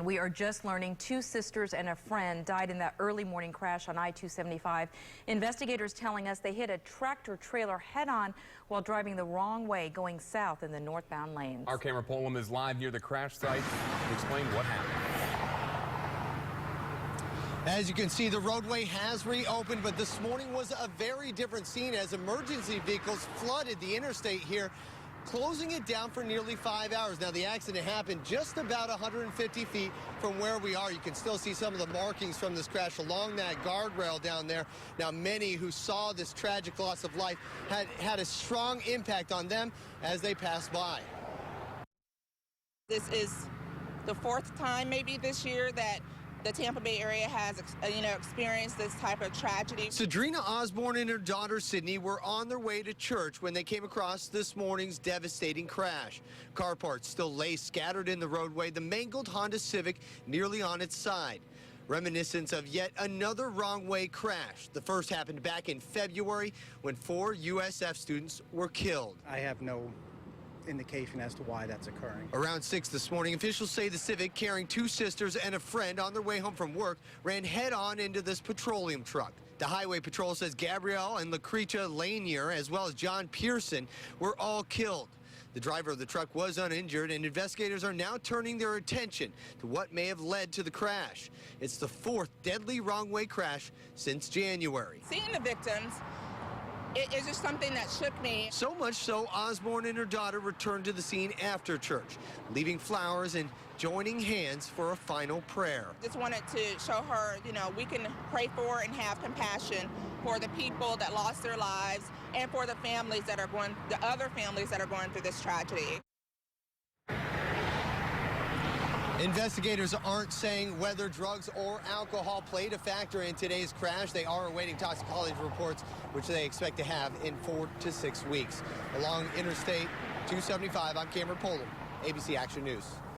on. We are just learning 2 sisters and a friend died in that early morning crash on I-275. Investigators telling us they hit a tractor trailer head-on while driving the wrong way going south in the northbound lanes. Our camera Polam is live near the crash site to explain what happened. As you can see, the roadway has reopened, but this morning was a very different scene as emergency vehicles flooded the interstate here, closing it down for nearly 5 hours. Now, the accident happened just about 150 feet from where we are. You can still see some of the markings from this crash along that guardrail down there. Now, many who saw this tragic loss of life had a strong impact on them as they passed by. This is the 4th time maybe this year that the Tampa Bay area has, experienced this type of tragedy. Sadrina Osborne and her daughter Sydney were on their way to church when they came across this morning's devastating crash. Car parts still lay scattered in the roadway, the mangled Honda Civic nearly on its side. Reminiscence of yet another wrong-way crash. The first happened back in February when 4 USF students were killed. I have no indication as to why that's occurring. Around 6 this morning, officials say the Civic carrying 2 sisters and a friend on their way home from work ran head-on into this petroleum truck. The Highway Patrol says Gabrielle and Lucretia Lanier, as well as John Pearson, were all killed. The driver of the truck was uninjured, and investigators are now turning their attention to what may have led to the crash. It's the 4th deadly wrong-way crash since January. Seeing the victims, it is just something that shook me. So much so, Osborne and her daughter returned to the scene after church, leaving flowers and joining hands for a final prayer. Just wanted to show her, we can pray for and have compassion for the people that lost their lives and for the families that are the other families that are going through this tragedy. Investigators aren't saying whether drugs or alcohol played a factor in today's crash. They are awaiting toxicology reports, which they expect to have in 4 to 6 weeks. Along Interstate 275, I'm Cameron Polam, ABC Action News.